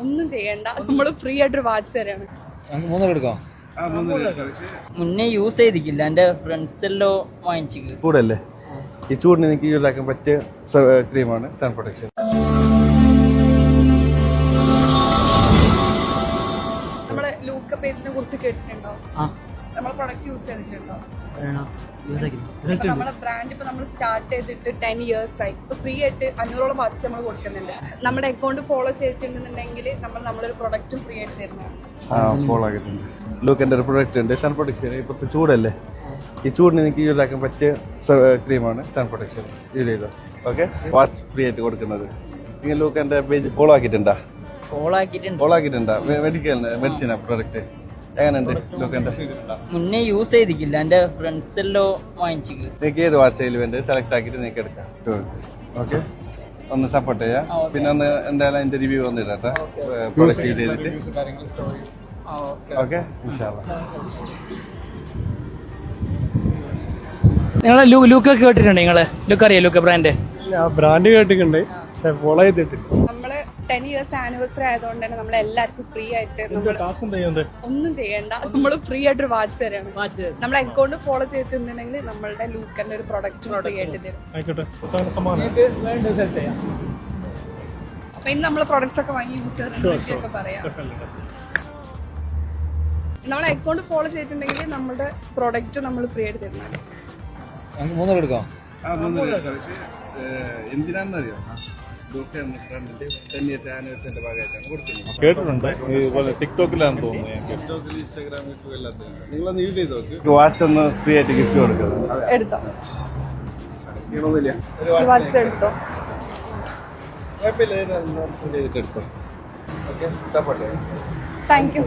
ഒന്നും ചെയ്യണ്ട, നമ്മള് ഫ്രീ ആയിട്ടൊരു വാച്ച് തരാണ്. മുന്നേ യൂസ് ചെയ്തിട്ടില്ല, എന്റെ ഫ്രണ്ട്സ് എല്ലാം വാങ്ങിച്ചു. ചൂടല്ലേ, ഈ ചൂടിന് എനിക്ക് യൂസ് ആക്കാൻ പറ്റിയ ക്രീമാണ് സൺ പ്രൊട്ടക്ഷൻ. നമ്മള് ലൂക്ക പേജിനെ കുറിച്ച് കേട്ടിട്ടുണ്ടോ? നമ്മളെ പ്രൊഡക്റ്റ് യൂസ് ചെയ്തിട്ടുണ്ടോ? നമ്മളെ ബ്രാൻഡ് ഇപ്പൊ നമ്മൾ സ്റ്റാർട്ട് ചെയ്തിട്ട് 10 years ആയി. ഇപ്പൊ ഫ്രീ ആയിട്ട് 500ഓളം വാട്ട്സ് നമ്മൾ കൊടുക്കുന്നുണ്ട്. നമ്മുടെ അക്കൗണ്ട് ഫോളോ ചെയ്തിട്ടുണ്ടെന്നുണ്ടെങ്കിൽ നമ്മളൊരു പ്രൊഡക്റ്റും ഫ്രീ ആയിട്ട് തരുന്നതാണ്. ഫോളോ ആക്കിയിട്ടുണ്ട്. ലൂക്കിന്റെ ഒരു പ്രൊഡക്റ്റ് ഉണ്ട് സൺ പ്രൊട്ടക്ഷൻ. ഇപ്പോഴത്തെ ചൂടല്ലേ, ഈ ചൂടിന് എനിക്ക് യൂസ് ആക്കാൻ പറ്റിയ ക്രീമാണ് സൺ പ്രൊട്ടക്ഷൻ. യൂസ് ചെയ്തോ. ഓക്കെ, വാച്ച് ഫ്രീ ആയിട്ട് കൊടുക്കുന്നത്. നിങ്ങൾ ലൂക്കിന്റെ പേജ് ഫോളോ ആക്കിയിട്ടുണ്ടാ? ഫോളോ ആക്കിയിട്ടുണ്ടാ? മെഡിസിനാ പ്രൊഡക്റ്റ് എങ്ങനെയുണ്ട് ലൂക്കിന്റെ? മുന്നേ യൂസ് ചെയ്തിട്ടില്ല, എന്റെ ഫ്രണ്ട്സ് എല്ലാം വാങ്ങിച്ചു. നിങ്ങൾക്ക് ഏത് വാച്ചായാലും വേണ്ടി സെലക്ട് ആക്കിയിട്ട് നിങ്ങൾക്ക് എടുക്കാം. ഓക്കെ, ഒന്ന് സപ്പോർട്ട് ചെയ്യാം. പിന്നെ ഒന്ന് എന്തായാലും അതിന്റെ റിവ്യൂ ഒന്ന് ഇടട്ടെ പ്രൊഡക്റ്റ് യൂസ് ചെയ്തിട്ട്. ഓക്കെ, നിങ്ങളെ ലൂക്ക് കേട്ടിട്ടുണ്ട്? നിങ്ങള് ലുക്ക് അറിയാം? ലുക്ക് ബ്രാൻഡ് കേട്ടിട്ടുണ്ട്, ഫോളോ ചെയ്തിട്ട്. നമ്മള് 10 years ആനിവേഴ്സറി ആയതുകൊണ്ട് തന്നെ നമ്മൾ എല്ലാവർക്കും ഫ്രീ ആയിട്ട് ഒന്നും ചെയ്യണ്ട, നമ്മള് ഫ്രീ ആയിട്ടൊരു വാച്ച് തരാണ്. നമ്മളെ അക്കൗണ്ട് ഫോളോ ചെയ്തിട്ടുണ്ടെങ്കിൽ നമ്മളുടെ ലൂക്കന്റെ ഒരു പ്രൊഡക്റ്റ് ഫ്രീ ആയിട്ട് തരും. അപ്പൊ ഇന്ന് നമ്മള് പ്രൊഡക്ട്സ് ഒക്കെ വാങ്ങി യൂസ് ചെയ്തിട്ടൊക്കെ പറയാം. നമ്മളെ അക്കൗണ്ട് ഫോളോ ചെയ്തിട്ടുണ്ടെങ്കിൽ നമ്മുടെ പ്രൊഡക്റ്റ് നമ്മൾ ഫ്രീ ആയിട്ട് തരുന്നതാണ്. എന്തിനാണെന്നറിയോ? കേട്ടിട്ടുണ്ട്, ടിക്ടോക്കിലാന്ന് തോന്നുന്നു. ഇൻസ്റ്റാഗ്രാമിൽ നിങ്ങളൊന്ന് യൂസ് ചെയ്ത് നോക്ക്. വാച്ച് ഒന്ന് ഫ്രീ ആയിട്ട് ഗിഫ്റ്റ് കൊടുക്കുന്നത്. എടുത്തോ, വാച്ച് എടുത്തോ. കുഴപ്പമില്ല, ചെയ്തിട്ട് എടുത്തോ. ഓക്കെ, സപ്പോർട്ട് ചെയ്യാം. Thank you.